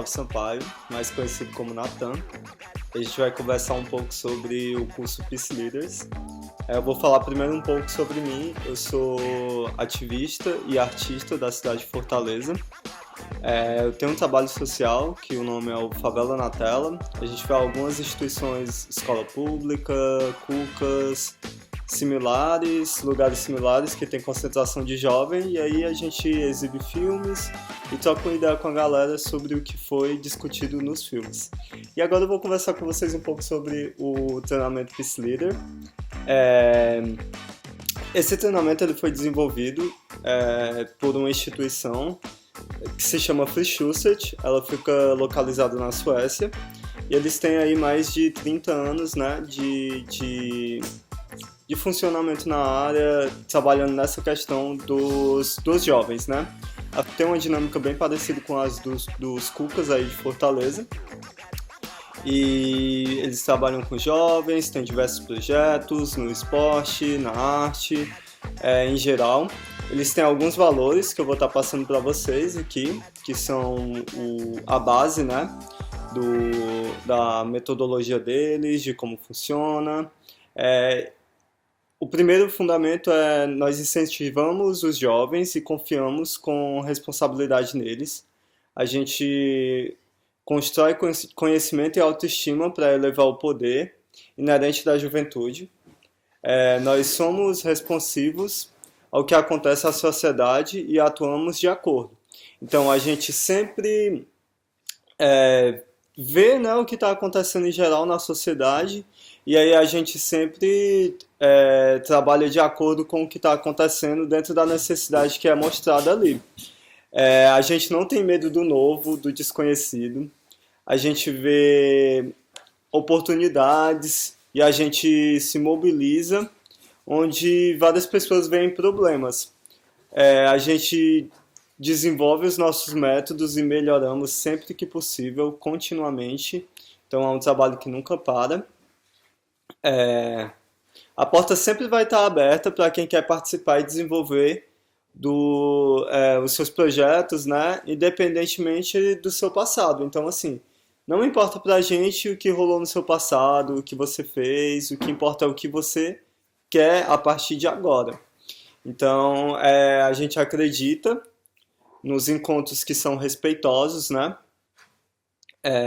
Jorge Sampaio, mais conhecido como Natan. A gente vai conversar um pouco sobre o curso Peace Leaders. Eu vou falar primeiro um pouco sobre mim. Eu sou ativista e artista da cidade de Fortaleza. Eu tenho um trabalho social, que o nome é o Favela na Tela. A gente vai a algumas instituições, escola pública, cucas, similares, lugares similares que tem concentração de jovem, e aí a gente exibe filmes e troca uma ideia com a galera sobre o que foi discutido nos filmes. E agora eu vou conversar com vocês um pouco sobre o treinamento Peace Leader. Esse treinamento ele foi desenvolvido por uma instituição que se chama Frischusset. Ela fica localizada na Suécia, e eles têm aí mais de 30 anos, né, de funcionamento na área, trabalhando nessa questão dos jovens, né? Tem uma dinâmica bem parecida com as dos cucas aí de Fortaleza. E eles trabalham com jovens, tem diversos projetos no esporte, na arte, em geral. Eles têm alguns valores que eu vou estar passando para vocês aqui, que são a base, né, da metodologia deles, de como funciona. O primeiro fundamento é: nós incentivamos os jovens e confiamos com responsabilidade neles. A gente constrói conhecimento e autoestima para elevar o poder inerente da juventude. Nós somos responsivos ao que acontece à sociedade e atuamos de acordo. Então a gente sempre vê, né, o que está acontecendo em geral na sociedade, e aí a gente sempre trabalha de acordo com o que está acontecendo dentro da necessidade que é mostrada ali. A gente não tem medo do novo, do desconhecido. A gente vê oportunidades e a gente se mobiliza onde várias pessoas veem problemas. A gente desenvolve os nossos métodos e melhoramos sempre que possível, continuamente. Então é um trabalho que nunca para. A porta sempre vai estar aberta para quem quer participar e desenvolver os seus projetos, né, independentemente do seu passado. Então, assim, não importa pra gente o que rolou no seu passado, o que você fez, o que importa é o que você quer a partir de agora. Então, a gente acredita nos encontros que são respeitosos, né?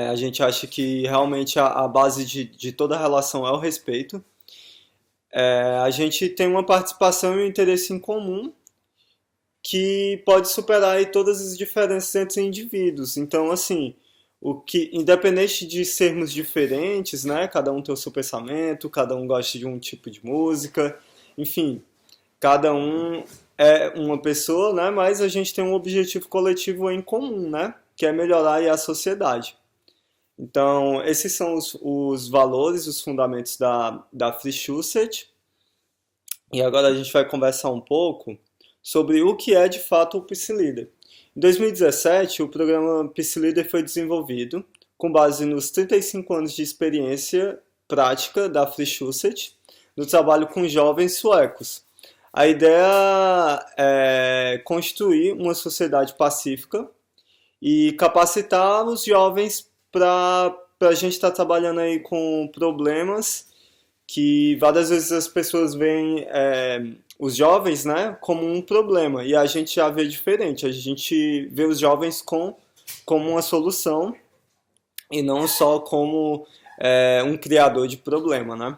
A gente acha que realmente a base de toda relação é o respeito. A gente tem uma participação e um interesse em comum que pode superar aí todas as diferenças entre indivíduos. Então, assim, independente de sermos diferentes, né? Cada um tem o seu pensamento, cada um gosta de um tipo de música, enfim, cada um é uma pessoa, né? Mas a gente tem um objetivo coletivo em comum, né? Que é melhorar aí a sociedade. Então, esses são os valores, os fundamentos da Frischusset. E agora a gente vai conversar um pouco sobre o que é de fato o Peace Leader. Em 2017, o programa Peace Leader foi desenvolvido com base nos 35 anos de experiência prática da Frischusset no trabalho com jovens suecos. A ideia é construir uma sociedade pacífica e capacitar os jovens para a gente estar trabalhando aí com problemas que várias vezes as pessoas veem os jovens, né, como um problema, e a gente já vê diferente. A gente vê os jovens como uma solução e não só como um criador de problema, né?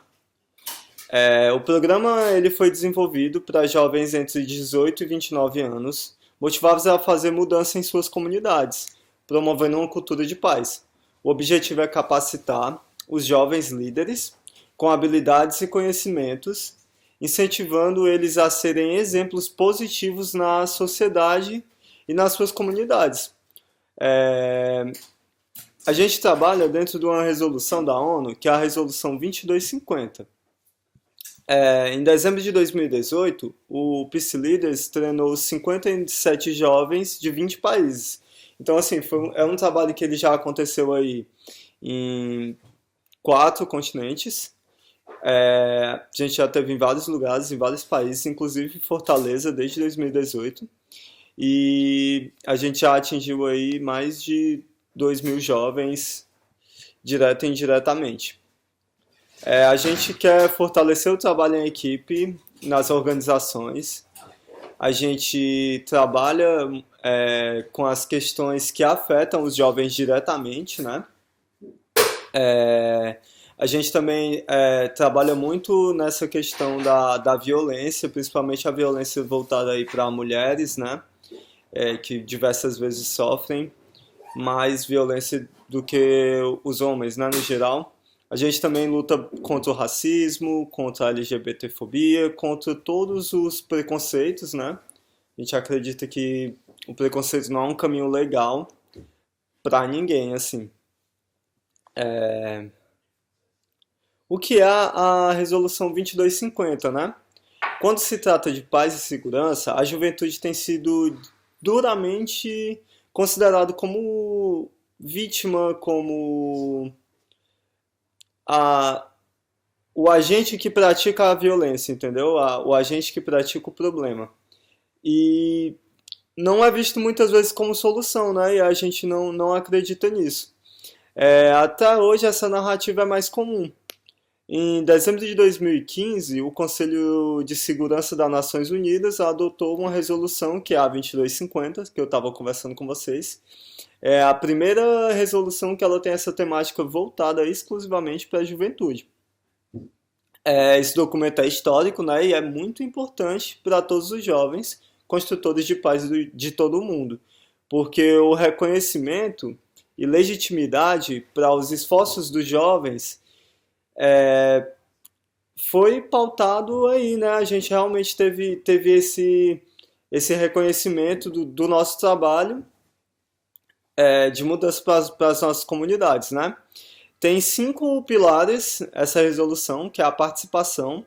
O programa ele foi desenvolvido para jovens entre 18 e 29 anos, motivados a fazer mudança em suas comunidades, promovendo uma cultura de paz. O objetivo é capacitar os jovens líderes com habilidades e conhecimentos, incentivando eles a serem exemplos positivos na sociedade e nas suas comunidades. A gente trabalha dentro de uma resolução da ONU, que é a Resolução 2250. Em dezembro de 2018, o Peace Leaders treinou 57 jovens de 20 países. Então, assim, é um trabalho que ele já aconteceu aí em 4 continentes. A gente já teve em vários lugares, em vários países, inclusive em Fortaleza, desde 2018. E a gente já atingiu aí mais de 2.000 jovens, direto e indiretamente. A gente quer fortalecer o trabalho em equipe nas organizações. A gente trabalha com as questões que afetam os jovens diretamente, né? A gente também trabalha muito nessa questão da violência, principalmente a violência voltada aí para mulheres, né? Que diversas vezes sofrem mais violência do que os homens, né, no geral. A gente também luta contra o racismo, contra a LGBTfobia, contra todos os preconceitos, né? A gente acredita que o preconceito não é um caminho legal para ninguém, assim. O que é a Resolução 2250, né? Quando se trata de paz e segurança, a juventude tem sido duramente considerado como vítima, como a, o agente que pratica a violência, entendeu? O agente que pratica o problema. E não é visto muitas vezes como solução, né? E a gente não acredita nisso. Até hoje essa narrativa é mais comum. Em dezembro de 2015, o Conselho de Segurança das Nações Unidas adotou uma resolução, que é a 2250, que eu estava conversando com vocês. É a primeira resolução que ela tem essa temática voltada exclusivamente para a juventude. Esse documento é histórico, né, e é muito importante para todos os jovens construtores de paz de todo o mundo, porque o reconhecimento e legitimidade para os esforços dos jovens foi pautado aí, né? A gente realmente teve esse reconhecimento do nosso trabalho de mudança para as nossas comunidades, né? Tem 5 pilares essa resolução, que é a participação,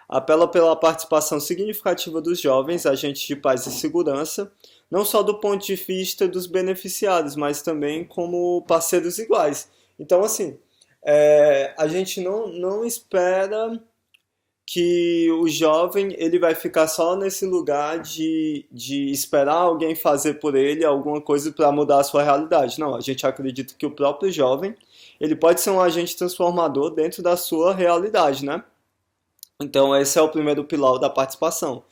apela pela participação significativa dos jovens, agentes de paz e segurança, não só do ponto de vista dos beneficiados, mas também como parceiros iguais. Então, assim, a gente não espera que o jovem ele vai ficar só nesse lugar de esperar alguém fazer por ele alguma coisa para mudar a sua realidade. Não, a gente acredita que o próprio jovem ele pode ser um agente transformador dentro da sua realidade, né? Então esse é o primeiro pilar da participação.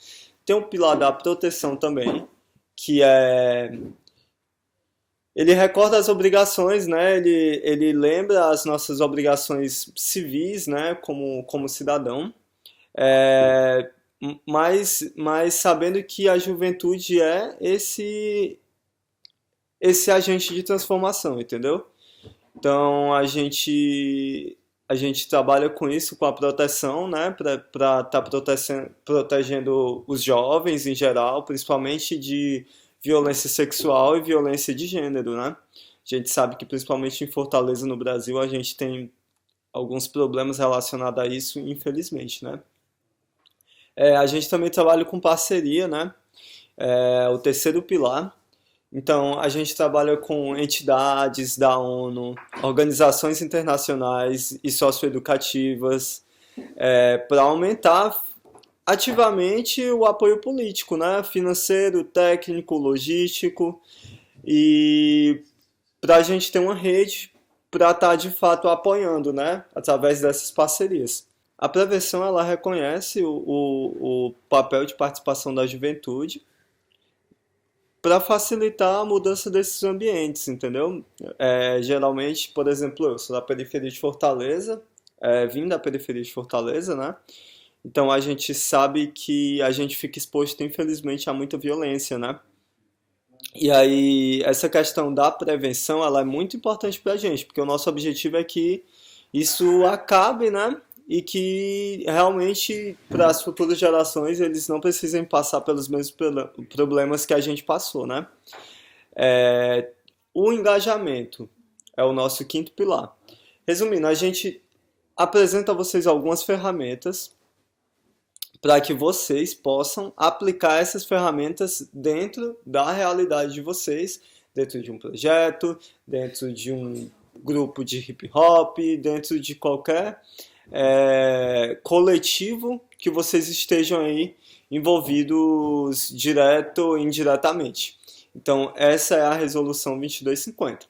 Tem o pilar da proteção também, que ele recorda as obrigações, né? Ele lembra as nossas obrigações civis, né? Como cidadão. É, mas sabendo que a juventude é esse agente de transformação, entendeu? Então a gente trabalha com isso, com a proteção, né? Para estar protegendo os jovens em geral, principalmente de violência sexual e violência de gênero, né? A gente sabe que principalmente em Fortaleza, no Brasil, a gente tem alguns problemas relacionados a isso, infelizmente, né? A gente também trabalha com parceria, né? O terceiro pilar. Então, a gente trabalha com entidades da ONU, organizações internacionais e socioeducativas, para aumentar ativamente o apoio político, né? Financeiro, técnico, logístico, e para a gente ter uma rede para estar de fato apoiando, né? Através dessas parcerias. A prevenção ela reconhece o papel de participação da juventude para facilitar a mudança desses ambientes, entendeu? Geralmente, por exemplo, eu sou da periferia de Fortaleza, vim da periferia de Fortaleza, né? Então a gente sabe que a gente fica exposto, infelizmente, a muita violência, né? E aí, essa questão da prevenção, ela é muito importante pra gente, porque o nosso objetivo é que isso acabe, né? E que realmente para as futuras gerações eles não precisem passar pelos mesmos problemas que a gente passou, né? O engajamento é o nosso quinto pilar. Resumindo, a gente apresenta a vocês algumas ferramentas para que vocês possam aplicar essas ferramentas dentro da realidade de vocês, dentro de um projeto, dentro de um grupo de hip hop, dentro de qualquer coletivo que vocês estejam aí envolvidos direto ou indiretamente. Então, essa é a resolução 2250.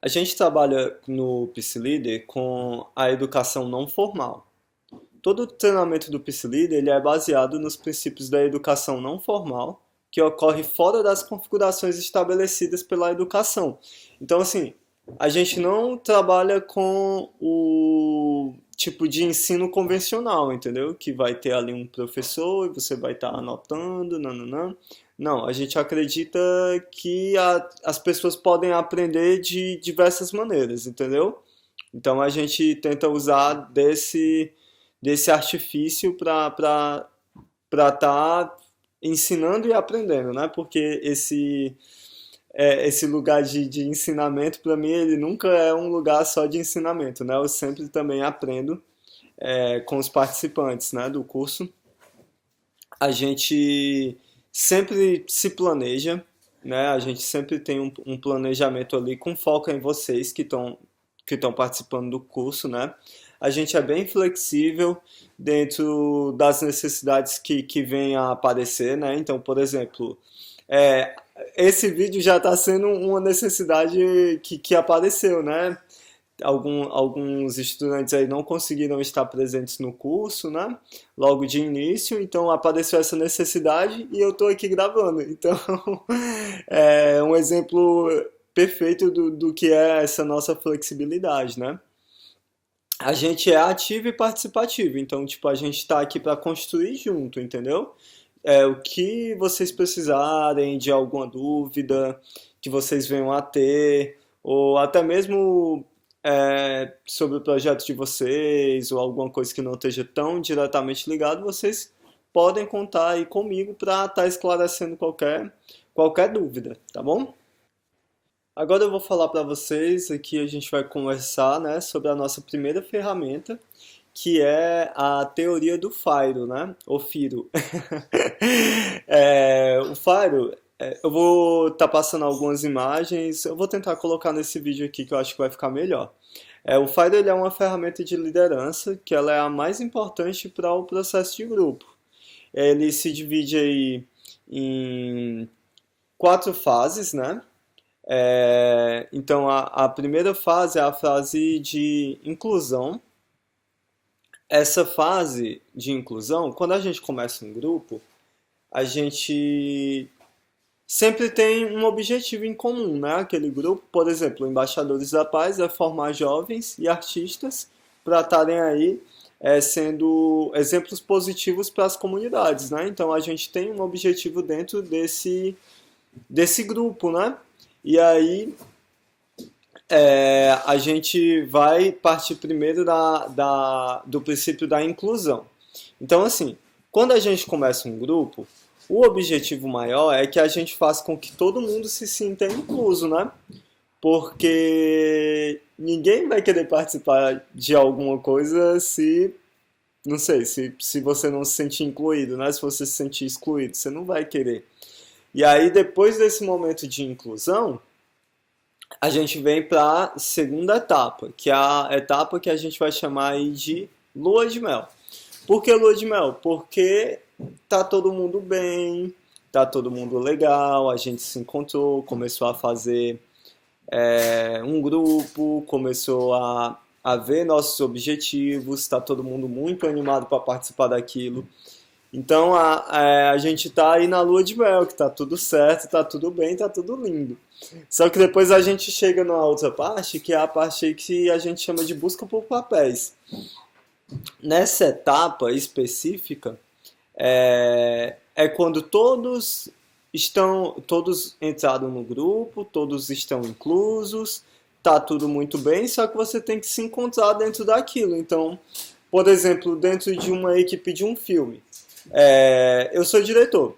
A gente trabalha no PsyLeader com a educação não formal. Todo o treinamento do PsyLeader ele é baseado nos princípios da educação não formal, que ocorre fora das configurações estabelecidas pela educação. Então, assim, a gente não trabalha com o tipo de ensino convencional, entendeu? Que vai ter ali um professor e você vai estar anotando, nananã. Não, a gente acredita que as pessoas podem aprender de diversas maneiras, entendeu? Então a gente tenta usar desse artifício para estar ensinando e aprendendo, né? Porque esse lugar de ensinamento, para mim, ele nunca é um lugar só de ensinamento, né? Eu sempre também aprendo com os participantes, né, do curso. A gente sempre se planeja, né? A gente sempre tem um planejamento ali com foco em vocês que estão participando do curso, né? A gente é bem flexível dentro das necessidades que vêm a aparecer, né? Então, por exemplo, é, esse vídeo já está sendo uma necessidade que apareceu, né? Alguns estudantes aí não conseguiram estar presentes no curso, né? Logo de início, então apareceu essa necessidade e eu estou aqui gravando. Então, é um exemplo perfeito do que é essa nossa flexibilidade, né? A gente é ativo e participativo, então, tipo, a gente está aqui para construir junto, entendeu? O que vocês precisarem de alguma dúvida que vocês venham a ter, ou até mesmo sobre o projeto de vocês, ou alguma coisa que não esteja tão diretamente ligado, vocês podem contar aí comigo para estar esclarecendo qualquer dúvida, tá bom? Agora eu vou falar para vocês, aqui a gente vai conversar, né, sobre a nossa primeira ferramenta, que é a teoria do Firo, né? O Firo. O Firo, eu vou estar passando algumas imagens, eu vou tentar colocar nesse vídeo aqui que eu acho que vai ficar melhor. O Firo ele é uma ferramenta de liderança que ela é a mais importante para o processo de grupo. Ele se divide aí em quatro fases, né? Então a primeira fase é a fase de inclusão. Essa fase de inclusão, quando a gente começa um grupo, a gente sempre tem um objetivo em comum, né? Aquele grupo, por exemplo, o Embaixadores da Paz é formar jovens e artistas para estarem aí sendo exemplos positivos para as comunidades, né? Então a gente tem um objetivo dentro desse grupo, né? E aí a gente vai partir primeiro do princípio da inclusão. Então, assim, quando a gente começa um grupo, o objetivo maior é que a gente faça com que todo mundo se sinta incluso, né? Porque ninguém vai querer participar de alguma coisa se, não sei, se você não se sentir incluído, né? Se você se sentir excluído, você não vai querer. E aí, depois desse momento de inclusão, a gente vem para a segunda etapa, que é a etapa que a gente vai chamar aí de lua de mel. Por que lua de mel? Porque tá todo mundo bem, tá todo mundo legal, a gente se encontrou, começou a fazer um grupo, começou a ver nossos objetivos, tá todo mundo muito animado para participar daquilo. Então a gente tá aí na lua de mel, que tá tudo certo, tá tudo bem, tá tudo lindo. Só que depois a gente chega numa outra parte, que é a parte aí que a gente chama de busca por papéis. Nessa etapa específica, é quando todos entraram no grupo, todos estão inclusos, tá tudo muito bem, só que você tem que se encontrar dentro daquilo. Então, por exemplo, dentro de uma equipe de um filme, eu sou diretor,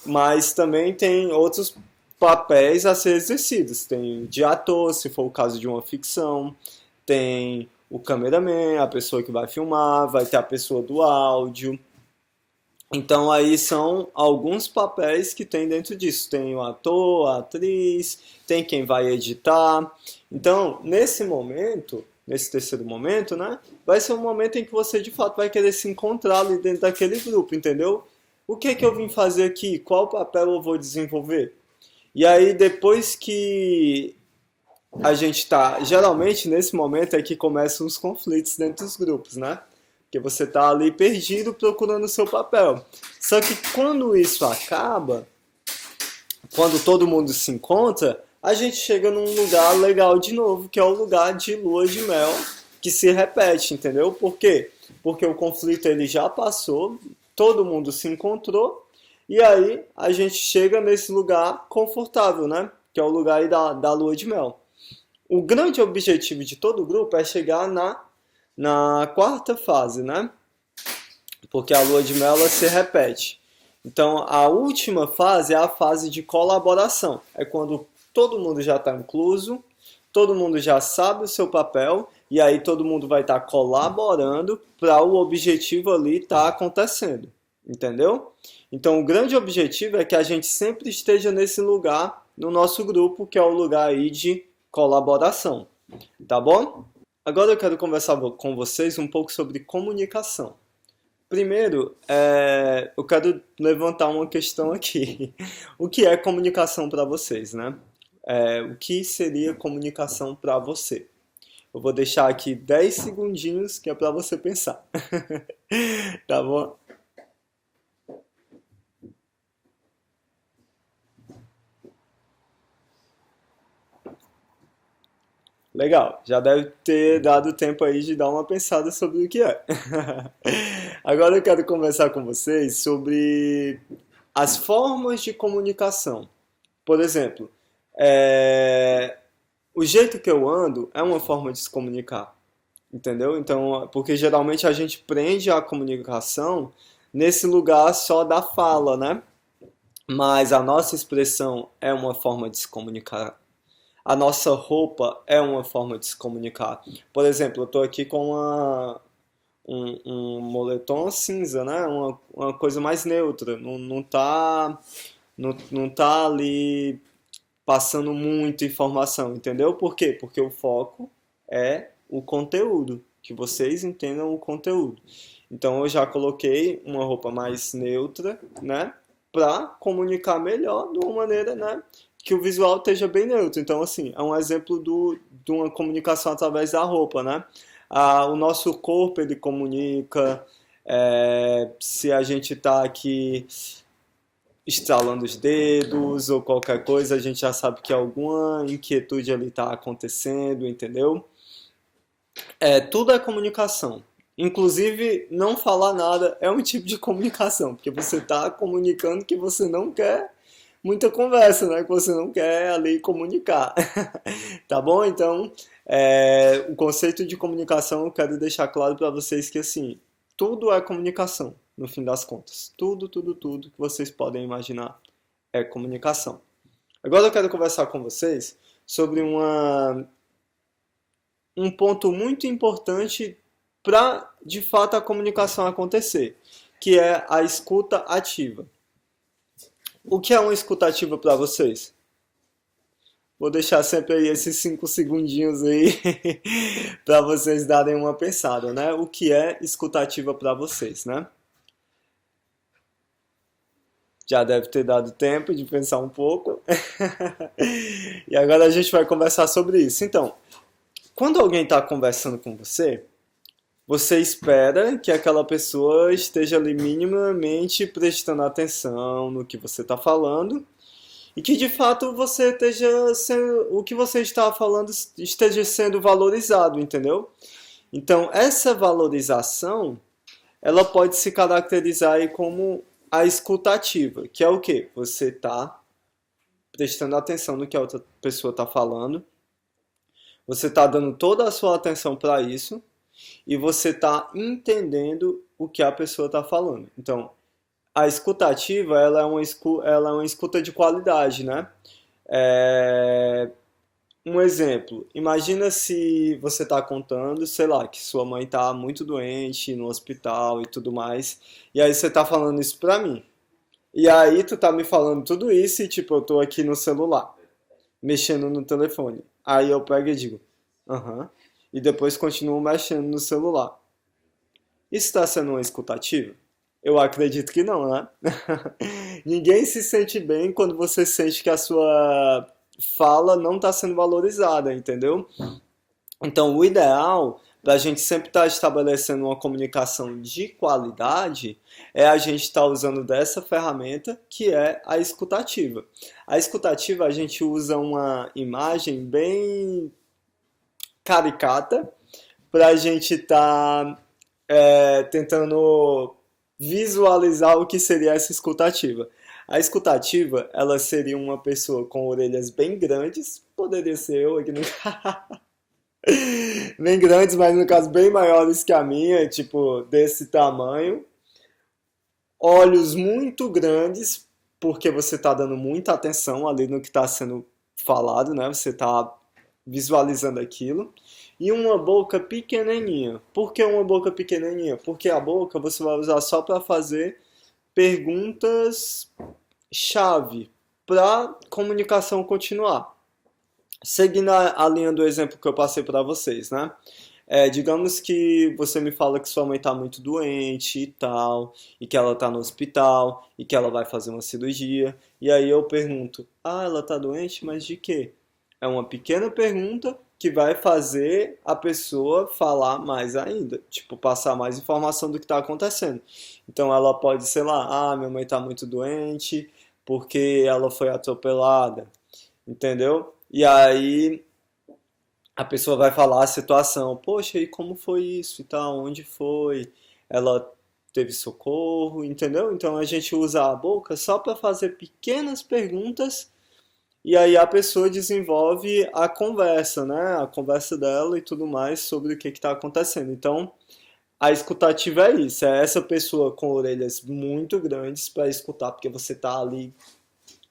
mas também tem outros papéis a ser exercidos. Tem de ator, se for o caso de uma ficção, tem o cameraman, a pessoa que vai filmar, vai ter a pessoa do áudio. Então aí são alguns papéis que tem dentro disso. Tem o ator, a atriz, tem quem vai editar. Então, nesse terceiro momento, né, vai ser um momento em que você de fato vai querer se encontrar ali dentro daquele grupo, entendeu? O que é que eu vim fazer aqui? Qual papel eu vou desenvolver? E aí depois que a gente tá, geralmente nesse momento é que começam os conflitos dentro dos grupos, né? Porque você tá ali perdido procurando o seu papel. Só que quando isso acaba, quando todo mundo se encontra, a gente chega num lugar legal de novo, que é o lugar de lua de mel, que se repete, entendeu? Por quê? Porque o conflito ele já passou, todo mundo se encontrou, e aí a gente chega nesse lugar confortável, né? Que é o lugar aí da lua de mel. O grande objetivo de todo o grupo é chegar na quarta fase, né? Porque a lua de mel ela se repete. Então, a última fase é a fase de colaboração. É quando todo mundo já está incluso, todo mundo já sabe o seu papel, e aí todo mundo vai estar colaborando para o objetivo ali estar acontecendo. Entendeu? Então, o grande objetivo é que a gente sempre esteja nesse lugar, no nosso grupo, que é o lugar aí de colaboração. Tá bom? Agora eu quero conversar com vocês um pouco sobre comunicação. Primeiro, eu quero levantar uma questão aqui. O que é comunicação para vocês, né? O que seria comunicação para você? Eu vou deixar aqui 10 segundinhos que é para você pensar. Tá bom? Legal, já deve ter dado tempo aí de dar uma pensada sobre o que é. Agora eu quero conversar com vocês sobre as formas de comunicação. Por exemplo, é, o jeito que eu ando é uma forma de se comunicar, entendeu? Então, porque geralmente a gente prende a comunicação nesse lugar só da fala, né? Mas a nossa expressão é uma forma de se comunicar. A nossa roupa é uma forma de se comunicar. Por exemplo, eu estou aqui com um moletom cinza, né? Uma coisa mais neutra. Não tá ali passando muita informação, entendeu? Por quê? Porque o foco é o conteúdo, que vocês entendam o conteúdo. Então eu já coloquei uma roupa mais neutra, né? Para comunicar melhor de uma maneira, né? Que o visual esteja bem neutro. Então, assim, é um exemplo de uma comunicação através da roupa, né? O nosso corpo, ele comunica, se a gente está aqui estralando os dedos ou qualquer coisa, a gente já sabe que alguma inquietude ali está acontecendo, entendeu? Tudo é comunicação. Inclusive, não falar nada é um tipo de comunicação, porque você está comunicando que você não quer muita conversa, né? Que você não quer ali comunicar. Tá bom? Então, o conceito de comunicação eu quero deixar claro para vocês que assim, tudo é comunicação, no fim das contas. Tudo, tudo, tudo que vocês podem imaginar é comunicação. Agora eu quero conversar com vocês sobre um ponto muito importante para, de fato, a comunicação acontecer, que é a escuta ativa. O que é uma escuta ativa para vocês? Vou deixar sempre aí esses 5 segundinhos aí para vocês darem uma pensada, né? O que é escuta ativa para vocês, né? Já deve ter dado tempo de pensar um pouco. E agora a gente vai conversar sobre isso. Então, quando alguém está conversando com você, você espera que aquela pessoa esteja ali minimamente prestando atenção no que você está falando e que de fato você esteja sendo, o que você está falando esteja sendo valorizado, entendeu? Então, essa valorização, ela pode se caracterizar aí como a escutativa, que é o quê? Você está prestando atenção no que a outra pessoa está falando, você está dando toda a sua atenção para isso e você está entendendo o que a pessoa está falando. Então, a escutativa ela é uma escuta de qualidade, né? É, um exemplo, imagina se você está contando, sei lá, que sua mãe está muito doente no hospital e tudo mais, e aí você está falando isso pra mim. E aí tu tá me falando tudo isso e tipo, eu tô aqui no celular, mexendo no telefone. Aí eu pego e digo, aham, e depois continuo mexendo no celular. Isso está sendo uma escutativa? Eu acredito que não, né? Ninguém se sente bem quando você sente que a sua fala não está sendo valorizada, entendeu? Então, o ideal para a gente sempre estar estabelecendo uma comunicação de qualidade é a gente estar usando dessa ferramenta que é a escutativa. A escutativa a gente usa uma imagem bem caricata para a gente estar tentando visualizar o que seria essa escutativa. A escutativa, ela seria uma pessoa com orelhas bem grandes, poderia ser eu aqui no bem grandes, mas no caso bem maiores que a minha, tipo desse tamanho, olhos muito grandes, porque você está dando muita atenção ali no que está sendo falado, né? Você está visualizando aquilo. E uma boca pequenininha. Por que uma boca pequenininha? Porque a boca você vai usar só para fazer perguntas chave para comunicação continuar. Seguindo a linha do exemplo que eu passei para vocês, né? Digamos que você me fala que sua mãe está muito doente e tal, e que ela está no hospital, e que ela vai fazer uma cirurgia, e aí eu pergunto, ah, ela está doente, mas de quê? É uma pequena pergunta que vai fazer a pessoa falar mais ainda, tipo, passar mais informação do que está acontecendo. Então ela pode, sei lá, ah, minha mãe está muito doente porque ela foi atropelada, entendeu? E aí a pessoa vai falar a situação, poxa, e como foi isso e tal, onde foi? Ela teve socorro, entendeu? Então a gente usa a boca só para fazer pequenas perguntas e aí a pessoa desenvolve a conversa, né? A conversa dela e tudo mais sobre o que está acontecendo. Então a escutativa é isso, é essa pessoa com orelhas muito grandes para escutar, porque você está ali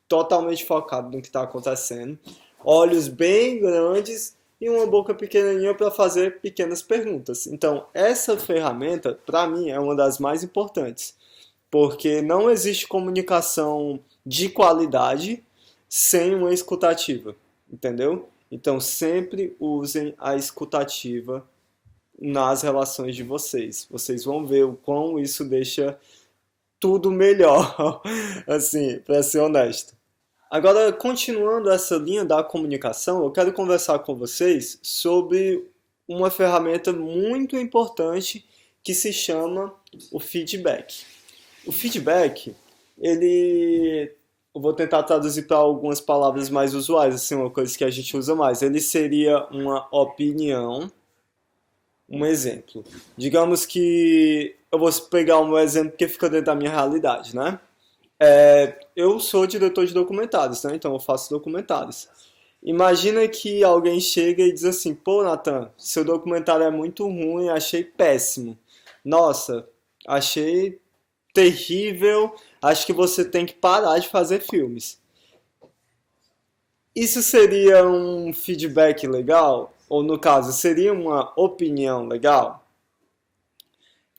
totalmente focado no que está acontecendo, olhos bem grandes e uma boca pequenininha para fazer pequenas perguntas. Então, essa ferramenta, para mim, é uma das mais importantes, porque não existe comunicação de qualidade sem uma escutativa, entendeu? Então, sempre usem a escutativa nas relações de vocês. Vocês vão ver o quão isso deixa tudo melhor, assim, para ser honesto. Agora, continuando essa linha da comunicação, eu quero conversar com vocês sobre uma ferramenta muito importante que se chama o feedback. O feedback, eu vou tentar traduzir para algumas palavras mais usuais, assim, uma coisa que a gente usa mais. Ele seria uma opinião, um exemplo. Digamos que eu vou pegar um exemplo que fica dentro da minha realidade, né? Eu sou diretor de documentários, né? Então eu faço documentários. Imagina que alguém chega e diz assim: pô, Nathan, seu documentário é muito ruim, achei péssimo. Nossa, achei terrível, acho que você tem que parar de fazer filmes. Isso seria um feedback legal? Ou no caso, seria uma opinião legal?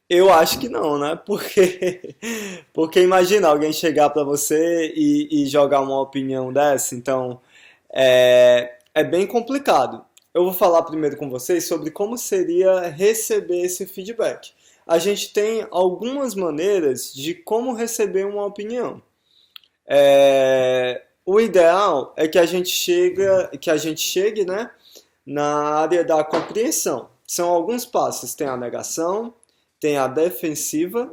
Eu acho que não, né? Porque imagina alguém chegar pra você e jogar uma opinião dessa, então é bem complicado. Eu vou falar primeiro com vocês sobre como seria receber esse feedback. A gente tem algumas maneiras de como receber uma opinião. O ideal é que a gente chegue, né, na área da compreensão. São alguns passos. Tem a negação, tem a defensiva,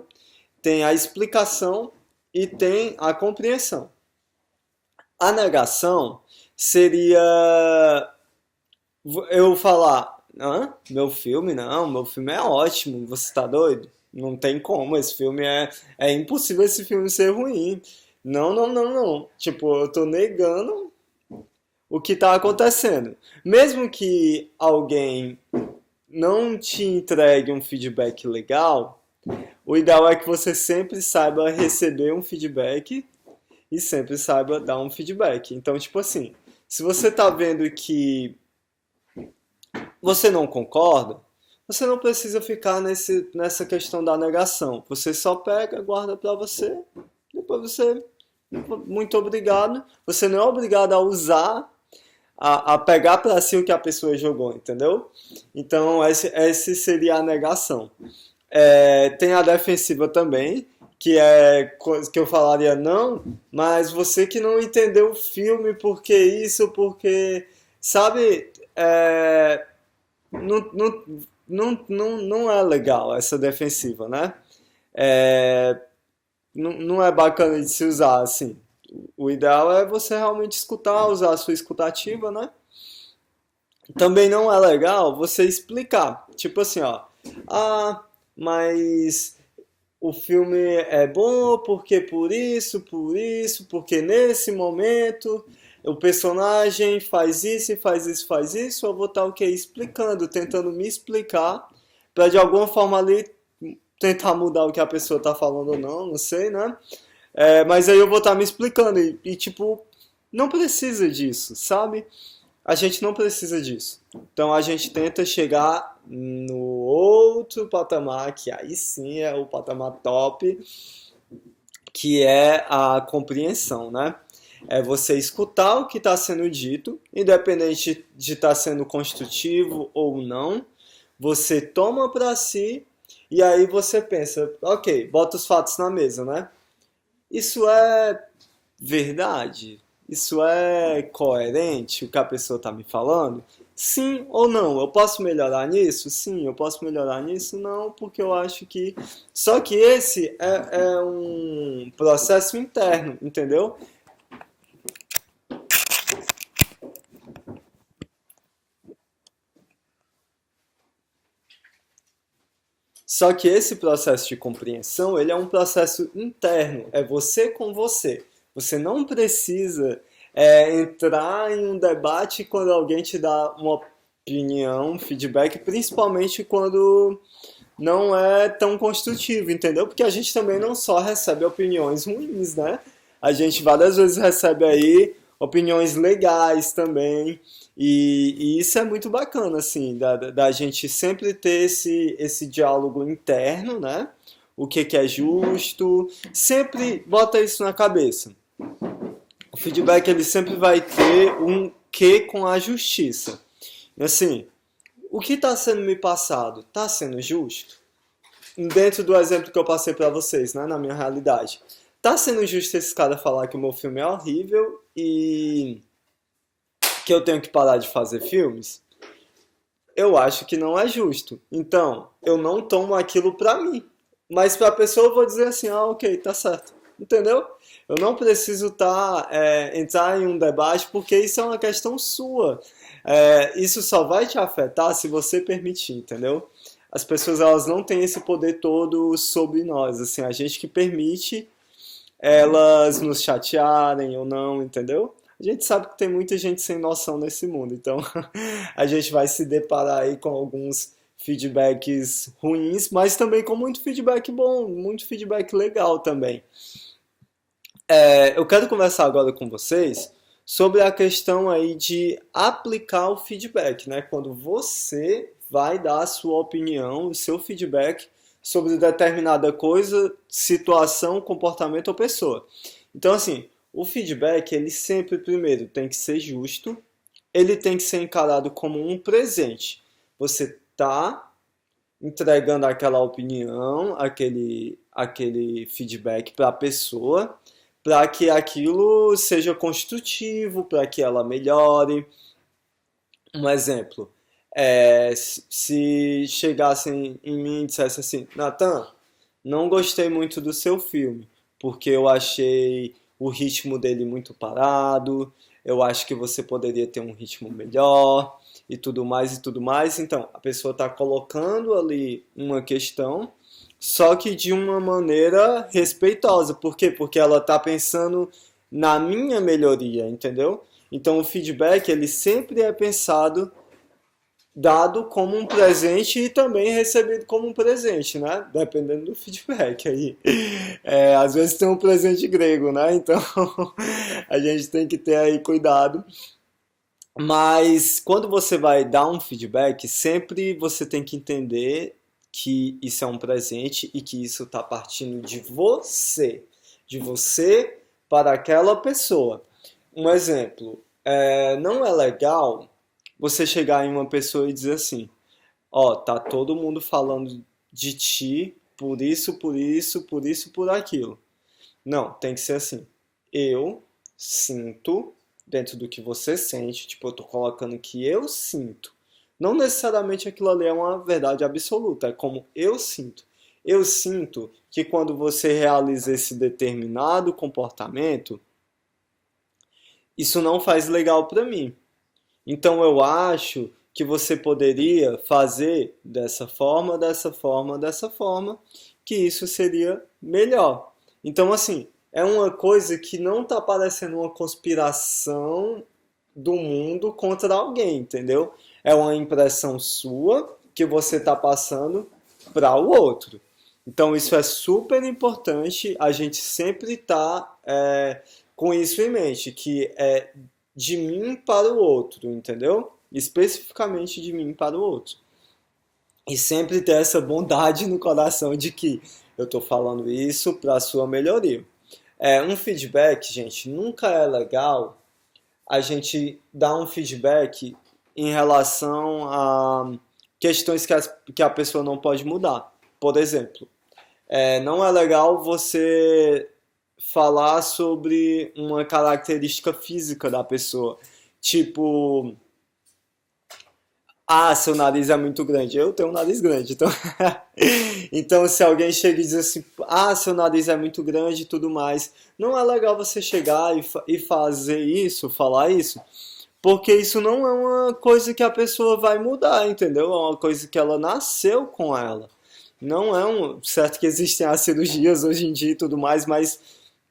tem a explicação e tem a compreensão. A negação seria eu falar, meu filme não, meu filme é ótimo, você está doido? Não tem como, é impossível esse filme ser ruim. Não, não, não, não. Tipo, eu tô negando o que está acontecendo. Mesmo que alguém não te entregue um feedback legal, o ideal é que você sempre saiba receber um feedback e sempre saiba dar um feedback. Então, tipo assim, se você tá vendo que você não concorda, você não precisa ficar nessa questão da negação. Você só pega, guarda pra você, depois você, muito obrigado. Você não é obrigado a usar, a pegar pra si o que a pessoa jogou, entendeu? Então, esse seria a negação. Tem a defensiva também, que é coisa que eu falaria não, mas você que não entendeu o filme, porque isso, porque, sabe, não, não, não é legal essa defensiva, né? É, não é bacana de se usar assim. O ideal é você realmente escutar, usar a sua escutativa, né? Também não é legal você explicar. Tipo assim, ó. Ah, mas o filme é bom porque por isso, porque nesse momento o personagem faz isso, faz isso, faz isso. Eu vou estar o que explicando, tentando me explicar para de alguma forma ali tentar mudar o que a pessoa está falando ou não, não sei, né? Mas aí eu vou estar me explicando tipo, não precisa disso, sabe? A gente não precisa disso. Então a gente tenta chegar no outro patamar, que aí sim é o patamar top, que é a compreensão, né? É você escutar o que está sendo dito, independente de estar sendo construtivo ou não, você toma para si e aí você pensa, ok, bota os fatos na mesa, né? Isso é verdade? Isso é coerente o que a pessoa está me falando? Sim ou não? Eu posso melhorar nisso? Sim, eu posso melhorar nisso? Não, porque eu acho que. Só que esse é um processo interno, entendeu? Só que esse processo de compreensão, ele é um processo interno, é você com você. Você não precisa entrar em um debate quando alguém te dá uma opinião, um feedback, principalmente quando não é tão construtivo, entendeu? Porque a gente também não só recebe opiniões ruins, né? A gente várias vezes recebe aí opiniões legais também. E isso é muito bacana, assim, da gente sempre ter esse diálogo interno, né? O que é justo, sempre bota isso na cabeça. O feedback ele sempre vai ter um que com a justiça. E assim, o que está sendo me passado está sendo justo? Dentro do exemplo que eu passei para vocês, né, na minha realidade. Tá sendo justo esse cara falar que o meu filme é horrível e que eu tenho que parar de fazer filmes? Eu acho que não é justo. Então, eu não tomo aquilo pra mim. Mas pra pessoa eu vou dizer assim, ah, ok, tá certo. Entendeu? Eu não preciso entrar em um debate porque isso é uma questão sua. Isso só vai te afetar se você permitir, entendeu? As pessoas elas não têm esse poder todo sobre nós, assim, a gente que permite elas nos chatearem ou não, entendeu? A gente sabe que tem muita gente sem noção nesse mundo, então a gente vai se deparar aí com alguns feedbacks ruins, mas também com muito feedback bom, muito feedback legal também. Eu quero conversar agora com vocês sobre a questão aí de aplicar o feedback, né? Quando você vai dar a sua opinião, o seu feedback sobre determinada coisa, situação, comportamento ou pessoa. Então, assim, o feedback, ele sempre, primeiro, tem que ser justo, ele tem que ser encarado como um presente. Você está entregando aquela opinião, aquele feedback para a pessoa, para que aquilo seja construtivo, para que ela melhore. Um exemplo, se chegassem em mim e dissessem assim, Nathan, não gostei muito do seu filme, porque eu achei o ritmo dele muito parado, eu acho que você poderia ter um ritmo melhor, e tudo mais e tudo mais. Então, a pessoa está colocando ali uma questão, só que de uma maneira respeitosa. Por quê? Porque ela está pensando na minha melhoria, entendeu? Então, o feedback, ele sempre é pensado dado como um presente e também recebido como um presente, né? Dependendo do feedback aí. Às vezes tem um presente grego, né? Então a gente tem que ter aí cuidado. Mas quando você vai dar um feedback, sempre você tem que entender que isso é um presente e que isso está partindo de você para aquela pessoa. Um exemplo, não é legal você chegar em uma pessoa e dizer assim, ó, tá todo mundo falando de ti por isso, por isso, por isso, por aquilo. Não, tem que ser assim. Eu sinto dentro do que você sente, tipo, eu tô colocando que eu sinto. Não necessariamente aquilo ali é uma verdade absoluta, é como eu sinto. Eu sinto que quando você realiza esse determinado comportamento, isso não faz legal para mim. Então eu acho que você poderia fazer dessa forma, dessa forma, dessa forma, que isso seria melhor. Então, assim, é uma coisa que não está parecendo uma conspiração do mundo contra alguém, entendeu? É uma impressão sua que você está passando para o outro. Então, isso é super importante, a gente sempre tá com isso em mente, que é de mim para o outro, entendeu? Especificamente de mim para o outro. E sempre ter essa bondade no coração de que eu estou falando isso para a sua melhoria. Um feedback, gente, nunca é legal a gente dar um feedback em relação a questões que a pessoa não pode mudar. Por exemplo, não é legal você falar sobre uma característica física da pessoa. Tipo, seu nariz é muito grande. Eu tenho um nariz grande, então. Então, se alguém chega e diz assim, seu nariz é muito grande e tudo mais, não é legal você chegar e fazer isso, falar isso, porque isso não é uma coisa que a pessoa vai mudar, entendeu? É uma coisa que ela nasceu com ela. Não é um. Certo que existem as cirurgias hoje em dia e tudo mais, mas,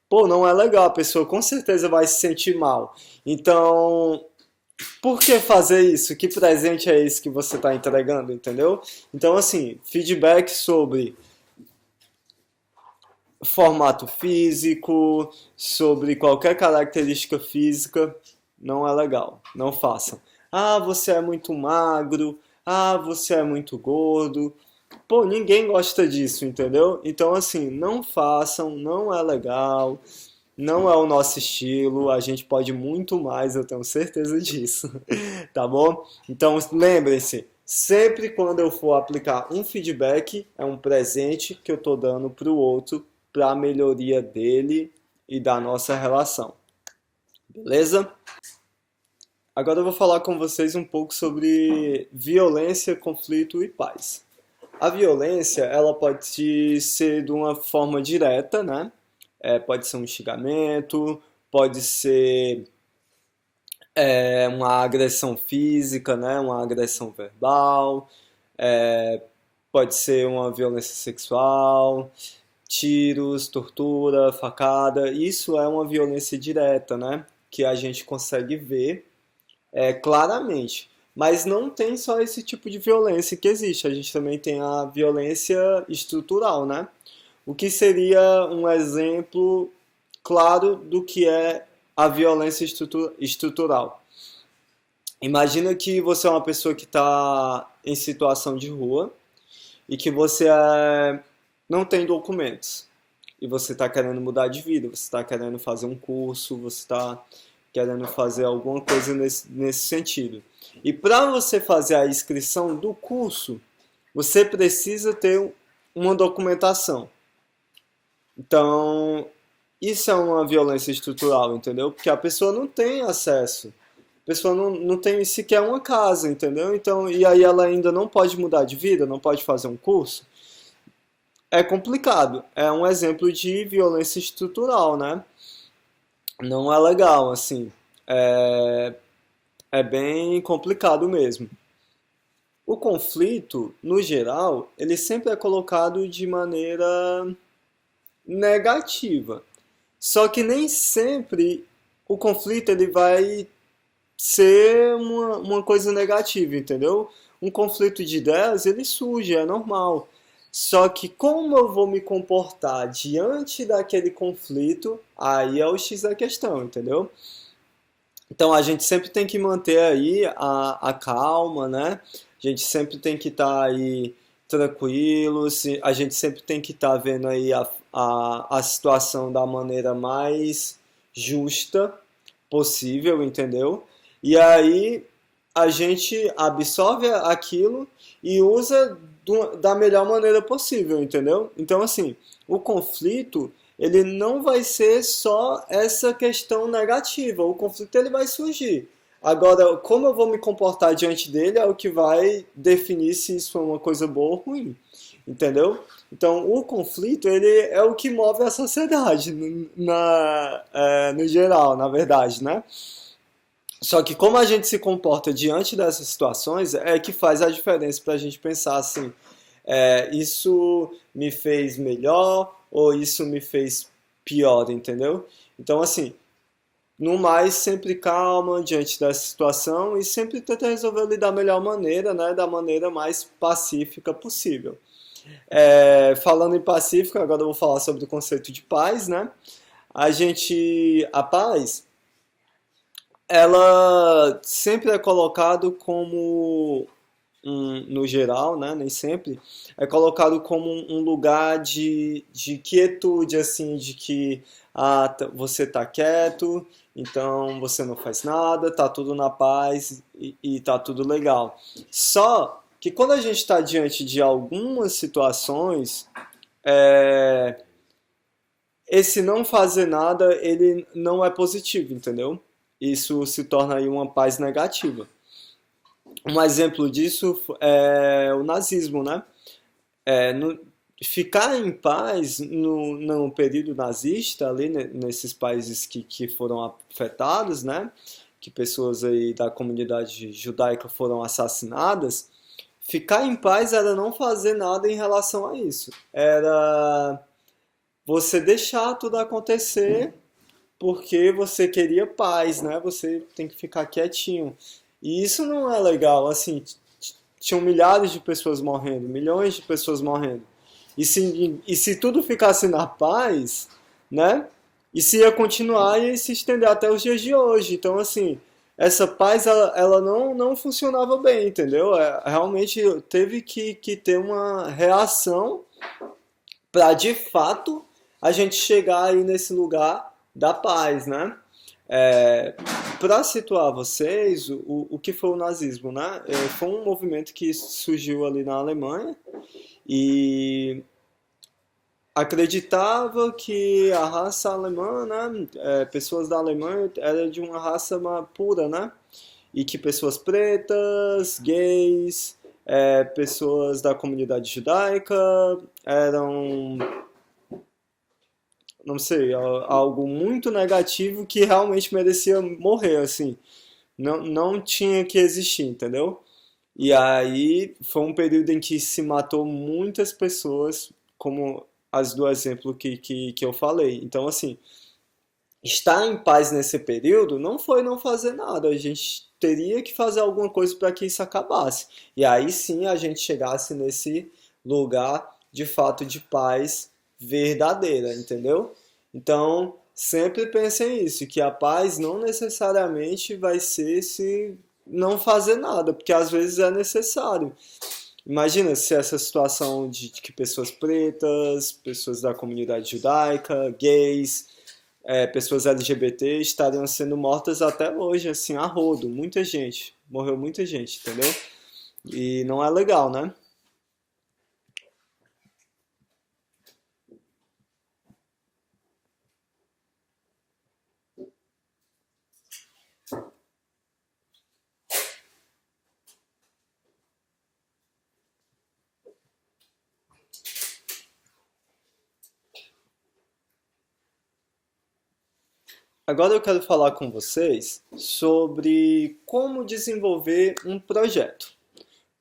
pô, não é legal. A pessoa com certeza vai se sentir mal. Então, por que fazer isso? Que presente é esse que você está entregando, entendeu? Então, assim, feedback sobre formato físico, sobre qualquer característica física, não é legal. Não façam. Você é muito magro. Você é muito gordo. Pô, ninguém gosta disso, entendeu? Então, assim, não façam, não é legal, não é o nosso estilo, a gente pode muito mais, eu tenho certeza disso, tá bom? Então, lembrem-se, sempre quando eu for aplicar um feedback, é um presente que eu estou dando para o outro, para a melhoria dele e da nossa relação, beleza? Agora eu vou falar com vocês um pouco sobre violência, conflito e paz. A violência, ela pode ser de uma forma direta, né? Pode ser um xingamento, pode ser uma agressão física, né? Uma agressão verbal, é, pode ser uma violência sexual, tiros, tortura, facada. Isso é uma violência direta, né? Que a gente consegue ver claramente. Mas não tem só esse tipo de violência que existe, a gente também tem a violência estrutural, né? O que seria um exemplo claro do que é a violência estrutural? Imagina que você é uma pessoa que está em situação de rua e que você não tem documentos. E você está querendo mudar de vida, você está querendo fazer um curso, você está querendo fazer alguma coisa nesse sentido. E para você fazer a inscrição do curso, você precisa ter uma documentação. Então, isso é uma violência estrutural, entendeu? Porque a pessoa não tem acesso. A pessoa não tem sequer uma casa, entendeu? Então, e aí ela ainda não pode mudar de vida, não pode fazer um curso. É complicado. É um exemplo de violência estrutural, né? Não é legal, assim. É bem complicado mesmo. O conflito, no geral, ele sempre é colocado de maneira negativa. Só que nem sempre o conflito ele vai ser uma coisa negativa, entendeu? Um conflito de ideias, ele surge, é normal. Só que como eu vou me comportar diante daquele conflito, aí é o X da questão, entendeu? Então a gente sempre tem que manter aí a calma, né? A gente sempre tem que estar aí tranquilo, a gente sempre tem que estar vendo aí a situação da maneira mais justa possível, entendeu? E aí a gente absorve aquilo e usa da melhor maneira possível, entendeu? Então, assim, o conflito, ele não vai ser só essa questão negativa, o conflito ele vai surgir. Agora, como eu vou me comportar diante dele é o que vai definir se isso é uma coisa boa ou ruim, entendeu? Então, o conflito, ele é o que move a sociedade, no geral, na verdade, né? Só que como a gente se comporta diante dessas situações é que faz a diferença para a gente pensar assim, isso me fez melhor ou isso me fez pior, entendeu? Então, assim, no mais, sempre calma diante dessa situação e sempre tenta resolver ali da melhor maneira, né? Da maneira mais pacífica possível. Falando em pacífico, agora eu vou falar sobre o conceito de paz, né? A paz, ela sempre é colocado como no geral, né, nem sempre, é colocado como um lugar de quietude, assim, de que você tá quieto, então você não faz nada, tá tudo na paz e tá tudo legal. Só que quando a gente está diante de algumas situações, é, esse não fazer nada, ele não é positivo, entendeu? Isso se torna aí uma paz negativa. Um exemplo disso é o nazismo, né? Ficar em paz no período nazista, ali nesses países que foram afetados, né? Que pessoas aí da comunidade judaica foram assassinadas, ficar em paz era não fazer nada em relação a isso. Era você deixar tudo acontecer porque você queria paz, né? Você tem que ficar quietinho. E isso não é legal, assim, tinham milhares de pessoas morrendo, milhões de pessoas morrendo. E se tudo ficasse na paz, né? Isso ia continuar e ia se estender até os dias de hoje. Então, assim, essa paz, ela não funcionava bem, entendeu? Realmente teve que ter uma reação para, de fato, a gente chegar aí nesse lugar da paz, né? É, para situar vocês, o que foi o nazismo, né? Foi um movimento que surgiu ali na Alemanha e acreditava que a raça alemã, né, pessoas da Alemanha, era de uma raça pura, né? E que pessoas pretas, gays, pessoas da comunidade judaica eram, não sei, algo muito negativo que realmente merecia morrer, assim. Não tinha que existir, entendeu? E aí foi um período em que se matou muitas pessoas, como as do exemplo que eu falei. Então, assim, estar em paz nesse período não foi não fazer nada. A gente teria que fazer alguma coisa para que isso acabasse. E aí sim a gente chegasse nesse lugar de fato de paz verdadeira, entendeu? Então, sempre pensem isso, que a paz não necessariamente vai ser se não fazer nada, porque às vezes é necessário. Imagina se essa situação de que pessoas pretas, pessoas da comunidade judaica, gays, pessoas LGBT estariam sendo mortas até hoje, assim, a rodo. Muita gente, morreu muita gente, entendeu? E não é legal, né? Agora eu quero falar com vocês sobre como desenvolver um projeto.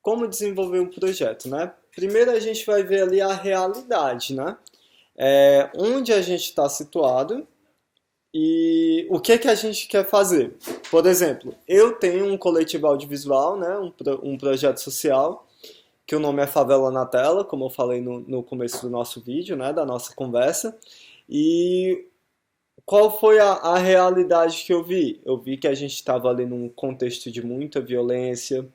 Como desenvolver um projeto, né? Primeiro a gente vai ver ali a realidade, né? Onde a gente está situado e o que a gente quer fazer. Por exemplo, eu tenho um coletivo audiovisual, né? Um projeto social, que o nome é Favela na Tela, como eu falei no começo do nosso vídeo, né? Da nossa conversa. E qual foi a realidade que eu vi? Eu vi que a gente estava ali num contexto de muita violência,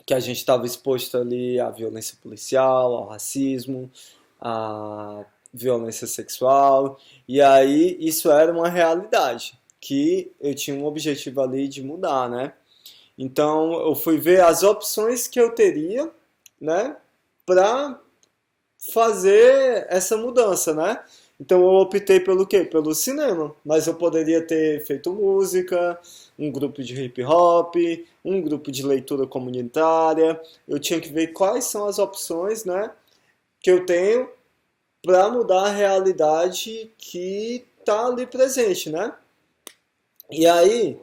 que a gente estava exposto ali à violência policial, ao racismo, à violência sexual, e aí isso era uma realidade que eu tinha um objetivo ali de mudar, né? Então eu fui ver as opções que eu teria, né, para fazer essa mudança, né? Então eu optei pelo quê? Pelo cinema. Mas eu poderia ter feito música, um grupo de hip hop, um grupo de leitura comunitária. Eu tinha que ver quais são as opções, né, que eu tenho para mudar a realidade que está ali presente, né? E aí,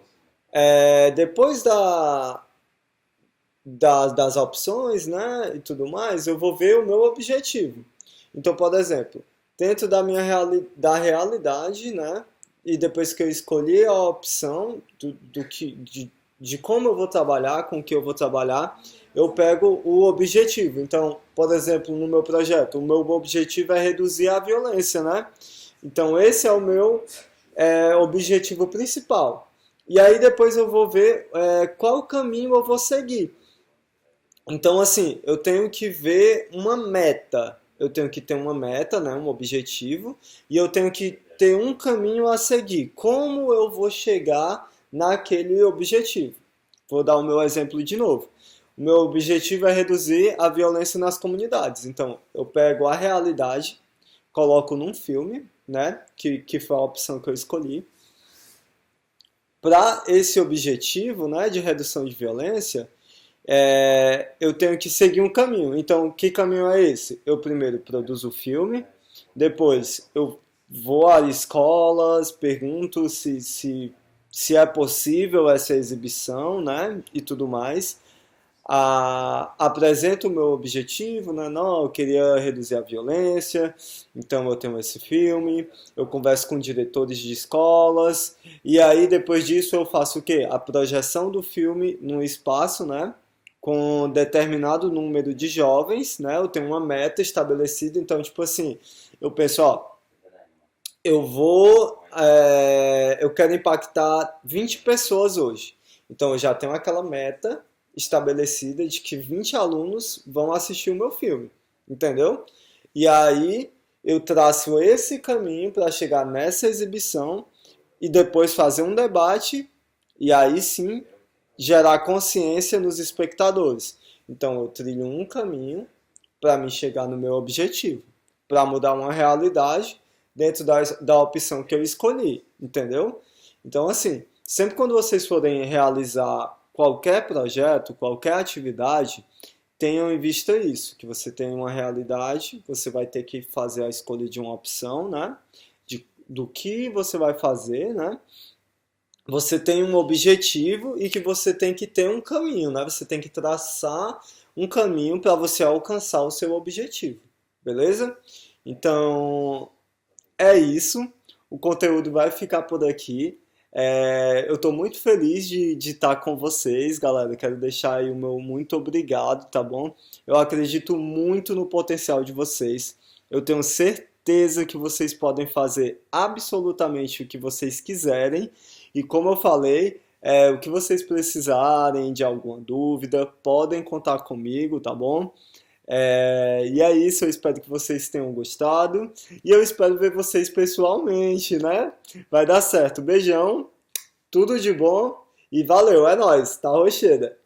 depois das opções, né, e tudo mais, eu vou ver o meu objetivo. Então, por exemplo, dentro da realidade, né, e depois que eu escolhi a opção de como eu vou trabalhar, com o que eu vou trabalhar, eu pego o objetivo. Então, por exemplo, no meu projeto, o meu objetivo é reduzir a violência, né? Então, esse é o meu objetivo principal. E aí depois eu vou ver qual caminho eu vou seguir. Então, assim, eu tenho que ver uma meta. Eu tenho que ter uma meta, né, um objetivo, e eu tenho que ter um caminho a seguir. Como eu vou chegar naquele objetivo? Vou dar o meu exemplo de novo. O meu objetivo é reduzir a violência nas comunidades. Então, eu pego a realidade, coloco num filme, né, que foi a opção que eu escolhi. Para esse objetivo, né, de redução de violência, eu tenho que seguir um caminho. Então, que caminho é esse? Eu primeiro produzo o filme, depois eu vou a escolas, pergunto se é possível essa exibição, né, e tudo mais. Apresento o meu objetivo, né? Não, eu queria reduzir a violência, então eu tenho esse filme, eu converso com diretores de escolas, e aí depois disso eu faço o quê? A projeção do filme no espaço, né? Com determinado número de jovens, né? Eu tenho uma meta estabelecida, então tipo assim, eu penso, ó, eu quero impactar 20 pessoas hoje. Então eu já tenho aquela meta estabelecida de que 20 alunos vão assistir o meu filme, entendeu? E aí eu traço esse caminho para chegar nessa exibição e depois fazer um debate e aí sim gerar consciência nos espectadores. Então eu trilho um caminho para me chegar no meu objetivo, para mudar uma realidade dentro da opção que eu escolhi, entendeu? Então, assim, sempre quando vocês forem realizar qualquer projeto, qualquer atividade, tenham em vista isso, que você tem uma realidade, você vai ter que fazer a escolha de uma opção, né? Do que você vai fazer, né? Você tem um objetivo e que você tem que ter um caminho, né? Você tem que traçar um caminho para você alcançar o seu objetivo, beleza? Então, é isso. O conteúdo vai ficar por aqui. Eu estou muito feliz de estar com vocês, galera. Quero deixar aí o meu muito obrigado, tá bom? Eu acredito muito no potencial de vocês. Eu tenho certeza que vocês podem fazer absolutamente o que vocês quiserem. E como eu falei, o que vocês precisarem de alguma dúvida, podem contar comigo, tá bom? E é isso, eu espero que vocês tenham gostado e eu espero ver vocês pessoalmente, né? Vai dar certo. Beijão, tudo de bom e valeu, é nóis, tá, Rocheda?